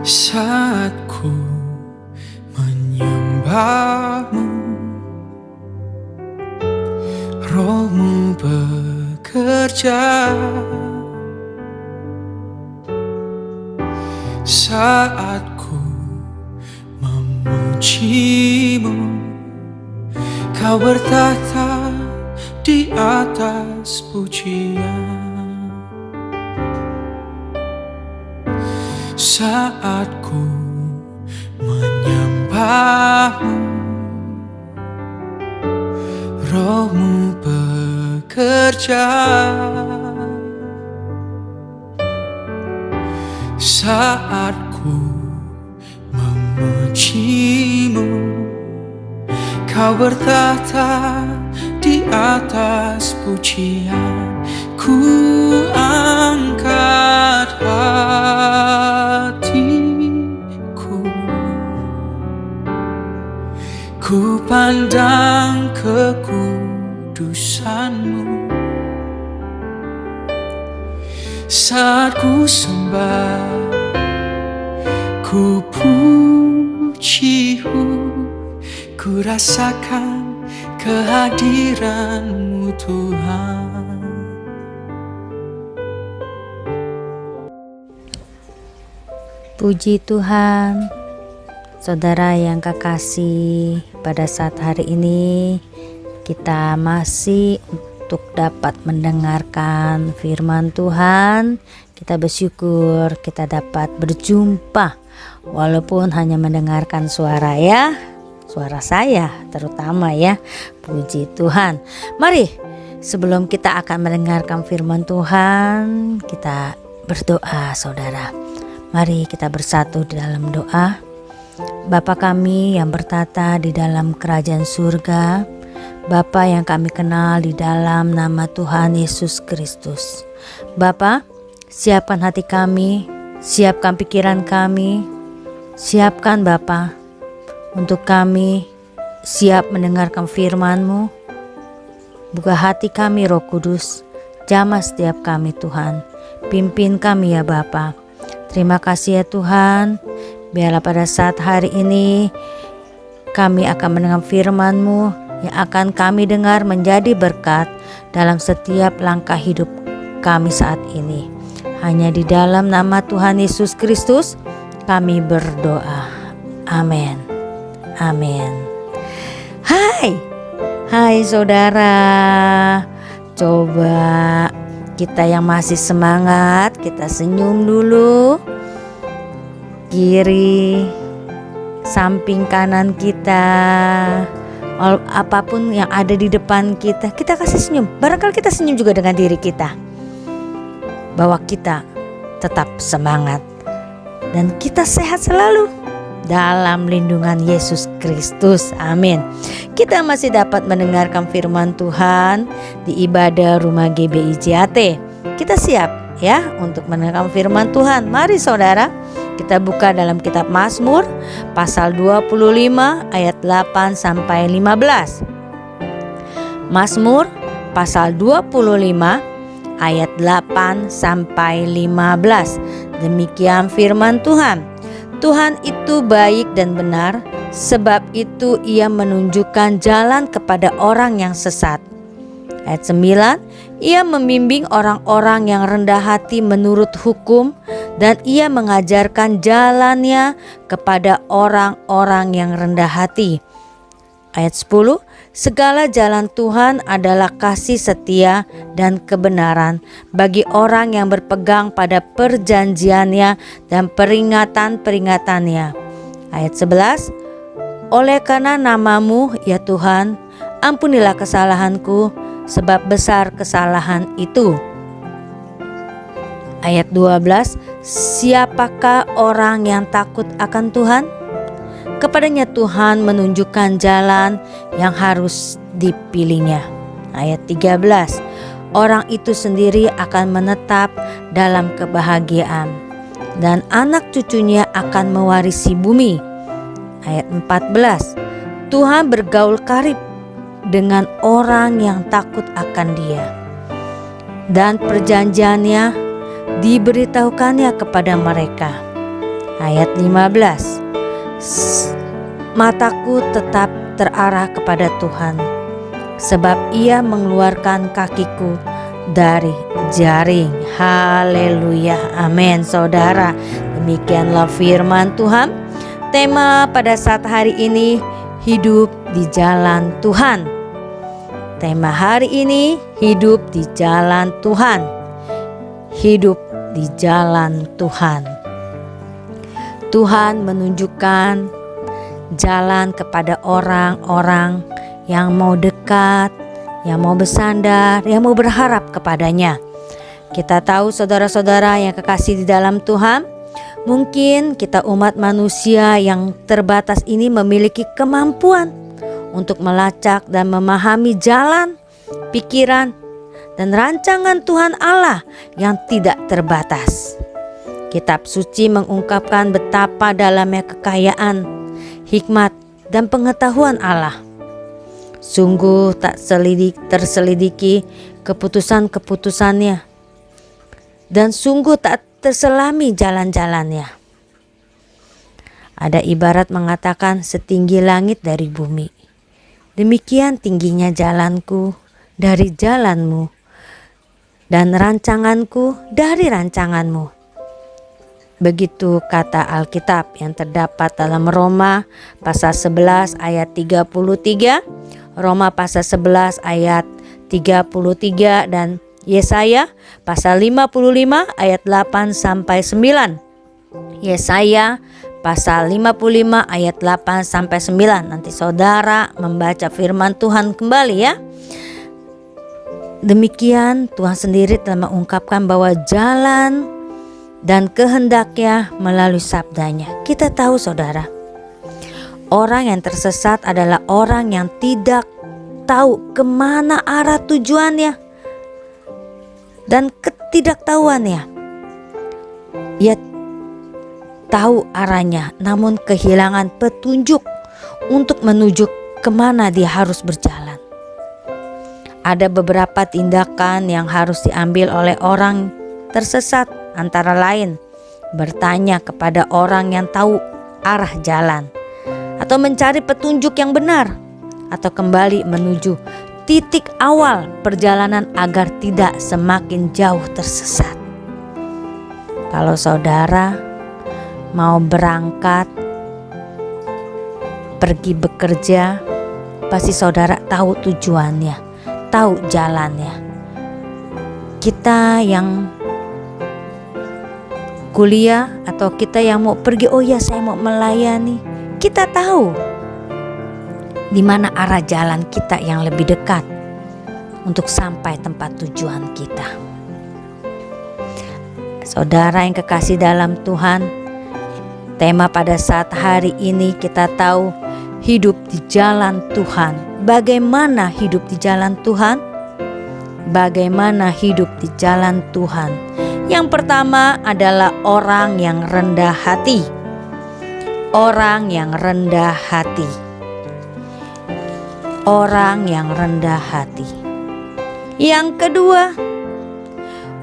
Saat ku menyembahmu, Roh-Mu bekerja. Saat ku memujimu, Kau bertahta di atas pujian. Saat ku menyembahmu, Roh-Mu bekerja. Saat ku memujimu, Kau bertahta di atas pujian. Ku angkat hatiku, ku pandang kekudusan-Mu. Saat ku sembah, ku puji-Mu, ku rasakan kehadiran-Mu Tuhan. Puji Tuhan, saudara yang kekasih, pada saat hari ini kita masih untuk dapat mendengarkan firman Tuhan. Kita bersyukur kita dapat berjumpa walaupun hanya mendengarkan suara suara saya terutama ya. Puji Tuhan. Mari sebelum kita akan mendengarkan firman Tuhan, kita berdoa saudara. Mari kita bersatu di dalam doa. Bapa kami yang bertata di dalam kerajaan surga, Bapa yang kami kenal di dalam nama Tuhan Yesus Kristus. Bapa, siapkan hati kami, siapkan pikiran kami, siapkan Bapa untuk kami siap mendengarkan firman-Mu. Buka hati kami Roh Kudus, jamah setiap kami Tuhan. Pimpin kami ya Bapa. Terima kasih ya Tuhan. Biarlah pada saat hari ini kami akan mendengar firman-Mu yang akan kami dengar menjadi berkat dalam setiap langkah hidup kami saat ini. Hanya di dalam nama Tuhan Yesus Kristus kami berdoa. Amin. Amin. Hai saudara. Coba kita yang masih semangat, kita senyum dulu. Kiri, samping kanan kita, apapun yang ada di depan kita, kita kasih senyum. Barangkali kita senyum juga dengan diri kita, bahwa kita tetap semangat dan kita sehat selalu dalam lindungan Yesus Kristus. Amin. Kita masih dapat mendengarkan firman Tuhan di ibadah rumah GBI JAT. Kita siap ya untuk mendengarkan firman Tuhan. Mari saudara, kita buka dalam kitab Mazmur pasal 25 ayat 8 sampai 15. Mazmur pasal 25 ayat 8 sampai 15. Demikian firman Tuhan. Tuhan itu baik dan benar, sebab itu Ia menunjukkan jalan kepada orang yang sesat. Ayat 9, Ia membimbing orang-orang yang rendah hati menurut hukum, dan Ia mengajarkan jalannya kepada orang-orang yang rendah hati. Ayat 10, segala jalan Tuhan adalah kasih setia dan kebenaran bagi orang yang berpegang pada perjanjiannya dan peringatan-peringatannya. Ayat 11, oleh karena nama-Mu ya Tuhan, ampunilah kesalahanku, sebab besar kesalahan itu. Ayat 12, siapakah orang yang takut akan Tuhan? Kepadanya Tuhan menunjukkan jalan yang harus dipilihnya. Ayat 13, orang itu sendiri akan menetap dalam kebahagiaan, dan anak cucunya akan mewarisi bumi. Ayat 14, Tuhan bergaul karib dengan orang yang takut akan Dia, dan perjanjiannya diberitahukannya kepada mereka. ayat 15. Mataku tetap terarah kepada Tuhan, sebab Ia mengeluarkan kakiku dari jaring. Haleluya, amin. Saudara, demikianlah firman Tuhan. Tema pada saat hari ini, hidup di jalan Tuhan. Tema hari ini, hidup di jalan Tuhan. Hidup di jalan Tuhan. Tuhan menunjukkan jalan kepada orang-orang yang mau dekat, yang mau bersandar, yang mau berharap kepadanya. Kita tahu saudara-saudara yang kekasih di dalam Tuhan, mungkin kita umat manusia yang terbatas ini memiliki kemampuan untuk melacak dan memahami jalan, pikiran, dan rancangan Tuhan Allah yang tidak terbatas. Kitab suci mengungkapkan betapa dalamnya kekayaan, hikmat, dan pengetahuan Allah. Sungguh tak terselidiki keputusan-keputusannya, dan sungguh tak terselami jalan-jalannya. Ada ibarat mengatakan setinggi langit dari bumi, demikian tingginya jalanku dari jalanmu, dan rancanganku dari rancanganmu. Begitu kata Alkitab yang terdapat dalam Roma pasal 11 ayat 33, Roma pasal 11 ayat 33 dan Yesaya pasal 55 ayat 8 sampai 9. Yesaya pasal 55 ayat 8 sampai 9. Nanti saudara membaca firman Tuhan kembali ya. Demikian Tuhan sendiri telah mengungkapkan bahwa jalan dan kehendaknya melalui sabdanya. Kita tahu saudara, orang yang tersesat adalah orang yang tidak tahu kemana arah tujuannya dan ketidaktahuannya. Ia tahu arahnya namun kehilangan petunjuk untuk menuju kemana dia harus berjalan. Ada beberapa tindakan yang harus diambil oleh orang tersesat, antara lain bertanya kepada orang yang tahu arah jalan, atau mencari petunjuk yang benar, atau kembali menuju titik awal perjalanan agar tidak semakin jauh tersesat. Kalau saudara mau berangkat pergi bekerja, pasti saudara tahu tujuannya, tahu jalannya. Kita yang kuliah atau kita yang mau pergi, oh ya saya mau melayani, kita tahu di mana arah jalan kita yang lebih dekat untuk sampai tempat tujuan kita. Saudara yang kekasih dalam Tuhan, tema pada saat hari ini kita tahu hidup di jalan Tuhan. Bagaimana hidup di jalan Tuhan? Bagaimana hidup di jalan Tuhan? Yang pertama adalah orang yang rendah hati. Orang yang rendah hati. Orang yang rendah hati. Yang kedua,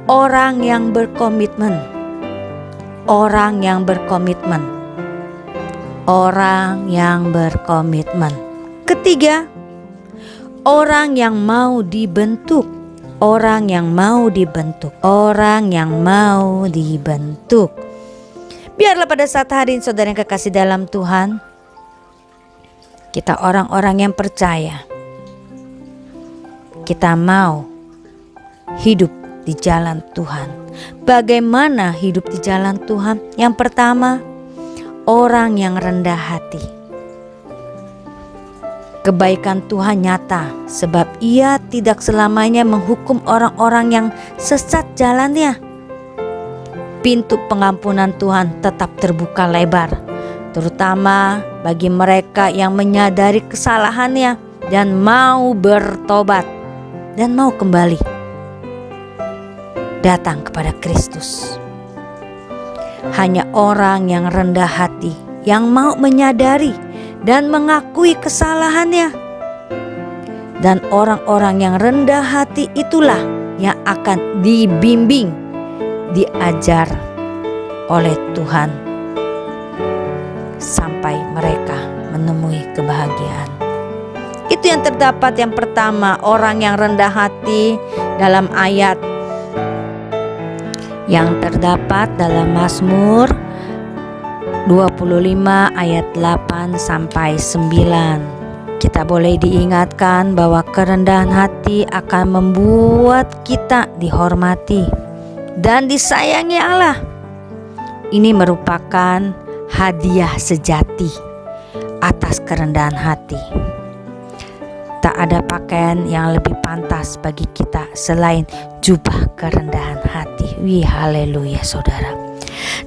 orang yang berkomitmen. Orang yang berkomitmen. Orang yang berkomitmen. Ketiga, orang yang mau dibentuk. Orang yang mau dibentuk. Orang yang mau dibentuk. Biarlah pada saat hari ini saudara yang kekasih dalam Tuhan, kita orang-orang yang percaya, kita mau hidup di jalan Tuhan. Bagaimana hidup di jalan Tuhan? Yang pertama, orang yang rendah hati. Kebaikan Tuhan nyata, sebab Ia tidak selamanya menghukum orang-orang yang sesat jalannya. Pintu pengampunan Tuhan tetap terbuka lebar, terutama bagi mereka yang menyadari kesalahannya dan mau bertobat dan mau kembali datang kepada Kristus. Hanya orang yang rendah hati yang mau menyadari dan mengakui kesalahannya. Dan orang-orang yang rendah hati itulah yang akan dibimbing, diajar oleh Tuhan sampai mereka menemui kebahagiaan. Itu yang terdapat yang pertama, orang yang rendah hati dalam ayat yang terdapat dalam Mazmur 25 ayat 8 sampai 9. Kita boleh diingatkan bahwa kerendahan hati akan membuat kita dihormati dan disayangi Allah. Ini merupakan hadiah sejati atas kerendahan hati. Tak ada pakaian yang lebih pantas bagi kita selain jubah kerendahan hati. Wih, haleluya saudara.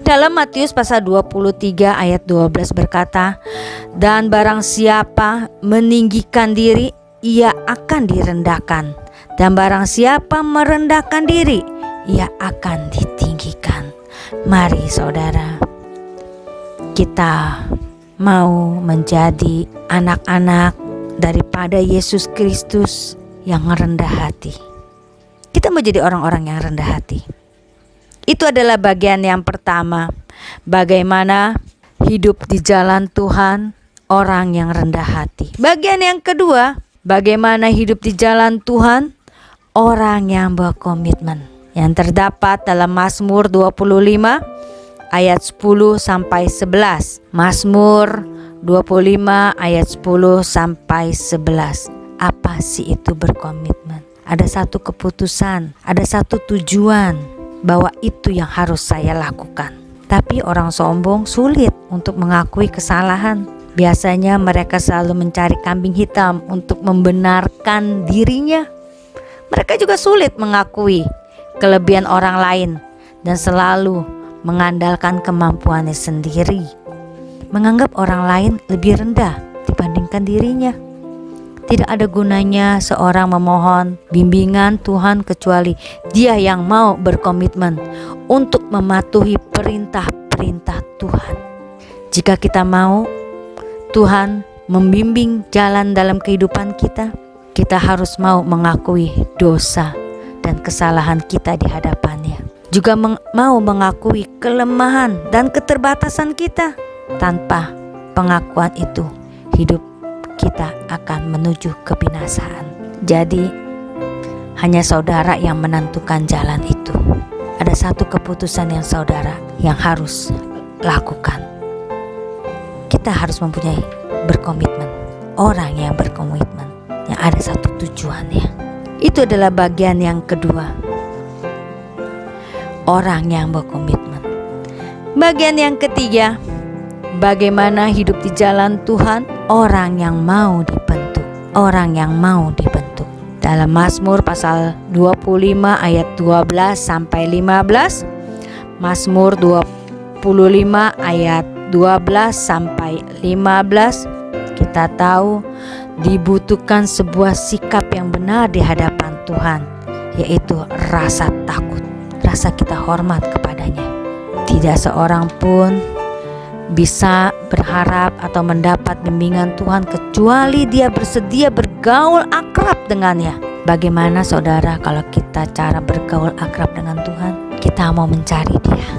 Dalam Matius pasal 23 ayat 12 berkata, dan barang siapa meninggikan diri, ia akan direndahkan. Dan barang siapa merendahkan diri, ia akan ditinggikan. Mari saudara, kita mau menjadi anak-anak daripada Yesus Kristus yang rendah hati. Kita mau jadi orang-orang yang rendah hati. Itu adalah bagian yang pertama. Bagaimana hidup di jalan Tuhan orang yang rendah hati. Bagian yang kedua, bagaimana hidup di jalan Tuhan orang yang berkomitmen. Yang terdapat dalam Mazmur 25 ayat 10 sampai 11. Mazmur 25 ayat 10 sampai 11. Apa sih itu berkomitmen? Ada satu keputusan, ada satu tujuan bahwa itu yang harus saya lakukan. Tapi orang sombong sulit untuk mengakui kesalahan. Biasanya mereka selalu mencari kambing hitam untuk membenarkan dirinya. Mereka juga sulit mengakui kelebihan orang lain dan selalu mengandalkan kemampuannya sendiri. Menganggap orang lain lebih rendah dibandingkan dirinya. Tidak ada gunanya seorang memohon bimbingan Tuhan kecuali dia yang mau berkomitmen untuk mematuhi perintah-perintah Tuhan. Jika kita mau Tuhan membimbing jalan dalam kehidupan kita, kita harus mau mengakui dosa dan kesalahan kita di hadapannya. Juga mau mengakui kelemahan dan keterbatasan kita. Tanpa pengakuan itu, hidup kita akan menuju kebinasaan. Jadi, hanya saudara yang menentukan jalan itu. Ada satu keputusan yang saudara yang harus lakukan. Kita harus mempunyai berkomitmen. Orang yang berkomitmen, yang ada satu tujuannya. Itu adalah bagian yang kedua. Orang yang berkomitmen. Bagian yang ketiga, bagaimana hidup di jalan Tuhan orang yang mau dibentuk. Orang yang mau dibentuk. Dalam Mazmur pasal 25 ayat 12 sampai 15. Mazmur 25 ayat 12 sampai 15. Kita tahu dibutuhkan sebuah sikap yang benar di hadapan Tuhan, yaitu rasa takut. Rasa kita hormat kepadanya. Tidak seorang pun bisa berharap atau mendapat bimbingan Tuhan kecuali dia bersedia bergaul akrab dengannya. Bagaimana saudara kalau kita cara bergaul akrab dengan Tuhan? Kita mau mencari dia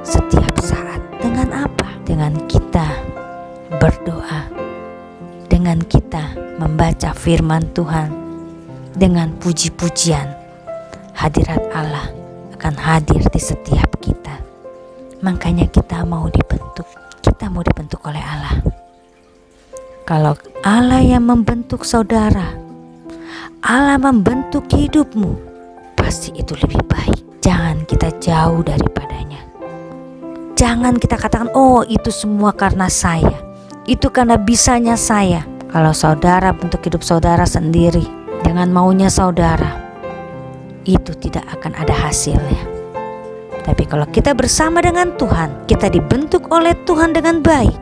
setiap saat. Dengan apa? Dengan kita berdoa, dengan kita membaca firman Tuhan, dengan puji-pujian. Hadirat Allah akan hadir di setiap kita. Makanya kita mau dibentuk. Kita mau dibentuk oleh Allah. Kalau Allah yang membentuk saudara, Allah membentuk hidupmu, pasti itu lebih baik. Jangan kita jauh daripadanya. Jangan kita katakan, oh itu semua karena saya, itu karena bisanya saya. Kalau saudara bentuk hidup saudara sendiri dengan maunya saudara, itu tidak akan ada hasilnya. Tapi kalau kita bersama dengan Tuhan, kita dibentuk oleh Tuhan dengan baik,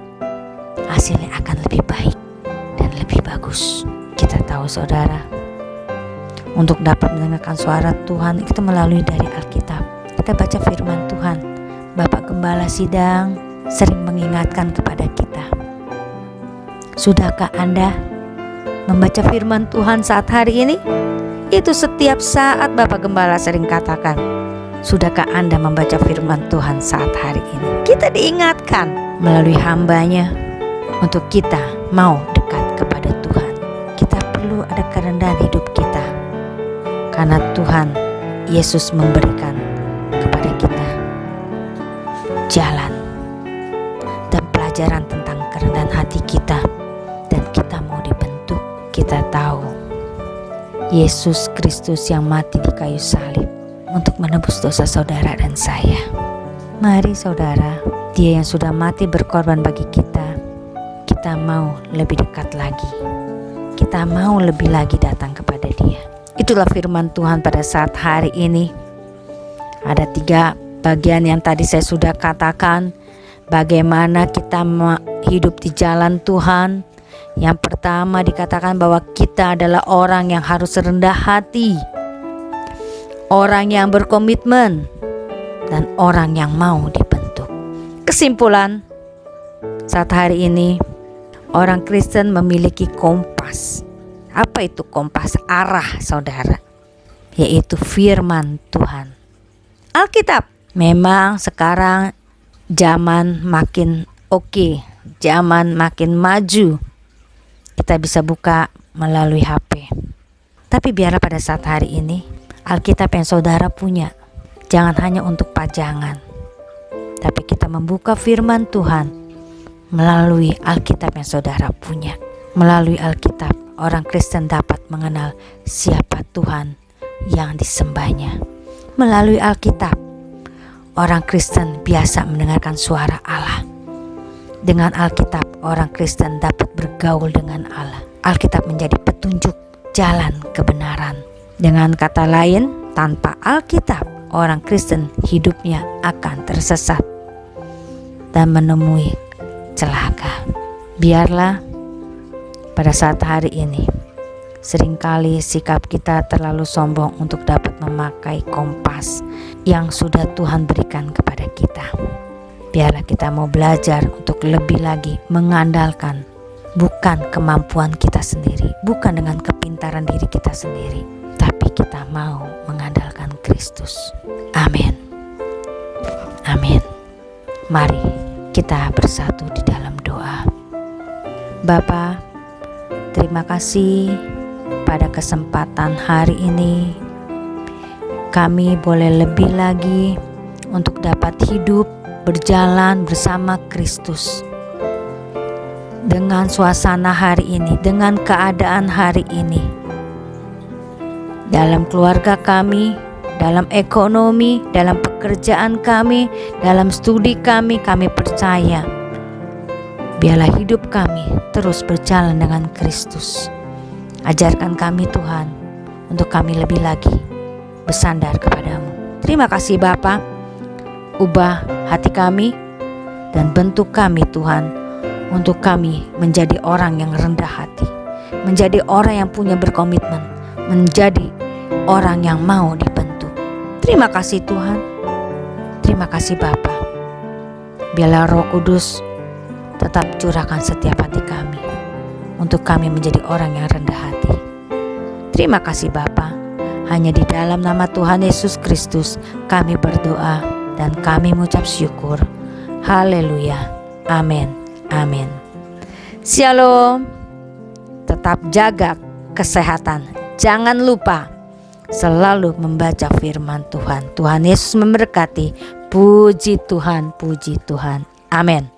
hasilnya akan lebih baik dan lebih bagus. Kita tahu saudara, untuk dapat mendengarkan suara Tuhan itu melalui dari Alkitab. Kita baca firman Tuhan. Bapak Gembala Sidang sering mengingatkan kepada kita. Sudahkah Anda membaca firman Tuhan saat hari ini? Itu setiap saat Bapak Gembala sering katakan. Sudahkah Anda membaca firman Tuhan saat hari ini? Kita diingatkan melalui hambanya untuk kita mau dekat kepada Tuhan. Kita perlu ada kerendahan hidup kita karena Tuhan Yesus memberikan kepada kita jalan dan pelajaran tentang kerendahan hati kita, dan kita mau dibentuk. Kita tahu Yesus Kristus yang mati di kayu salib untuk menebus dosa saudara dan saya. Mari saudara, Dia yang sudah mati berkorban bagi kita, kita mau lebih dekat lagi. Kita mau lebih lagi datang kepada Dia. Itulah firman Tuhan pada saat hari ini. Ada 3 bagian yang tadi saya sudah katakan, bagaimana kita hidup di jalan Tuhan. Yang pertama dikatakan bahwa kita adalah orang yang harus rendah hati, orang yang berkomitmen, dan orang yang mau dibentuk. Kesimpulan saat hari ini, orang Kristen memiliki kompas. Apa itu kompas? Arah saudara, yaitu firman Tuhan, Alkitab. Memang sekarang zaman makin oke, zaman makin maju. Kita bisa buka melalui HP. Tapi biarlah pada saat hari ini, Alkitab yang saudara punya jangan hanya untuk pajangan, tapi kita membuka firman Tuhan melalui Alkitab yang saudara punya. Melalui Alkitab, orang Kristen dapat mengenal siapa Tuhan yang disembahnya. Melalui Alkitab, orang Kristen biasa mendengarkan suara Allah. Dengan Alkitab, orang Kristen dapat bergaul dengan Allah. Alkitab menjadi petunjuk jalan kebenaran. Dengan kata lain, tanpa Alkitab, orang Kristen hidupnya akan tersesat dan menemui celaka. Biarlah pada saat hari ini, seringkali sikap kita terlalu sombong untuk dapat memakai kompas yang sudah Tuhan berikan kepada kita. Biarlah kita mau belajar untuk lebih lagi mengandalkan bukan kemampuan kita sendiri, bukan dengan kepintaran diri kita sendiri, tapi kita mau mengandalkan Kristus. Amin. Amin. Mari kita bersatu di dalam doa. Bapa, terima kasih pada kesempatan hari ini kami boleh lebih lagi untuk dapat hidup berjalan bersama Kristus. Dengan suasana hari ini, dengan keadaan hari ini, dalam keluarga kami, dalam ekonomi, dalam pekerjaan kami, dalam studi kami percaya biarlah hidup kami terus berjalan dengan Kristus. Ajarkan kami Tuhan untuk kami lebih lagi bersandar kepadamu. Terima kasih Bapa. Ubah hati kami dan bentuk kami Tuhan, untuk kami menjadi orang yang rendah hati, menjadi orang yang punya berkomitmen, menjadi orang yang mau dibentuk. Terima kasih Tuhan. Terima kasih Bapa. Biarlah Roh Kudus tetap curahkan setiap hati kami, untuk kami menjadi orang yang rendah hati. Terima kasih Bapa. Hanya di dalam nama Tuhan Yesus Kristus kami berdoa dan kami mengucap syukur. Haleluya. Amin. Amin. Shalom. Tetap jaga kesehatan. Jangan lupa selalu membaca firman Tuhan. Tuhan Yesus memberkati. Puji Tuhan, puji Tuhan. Amin.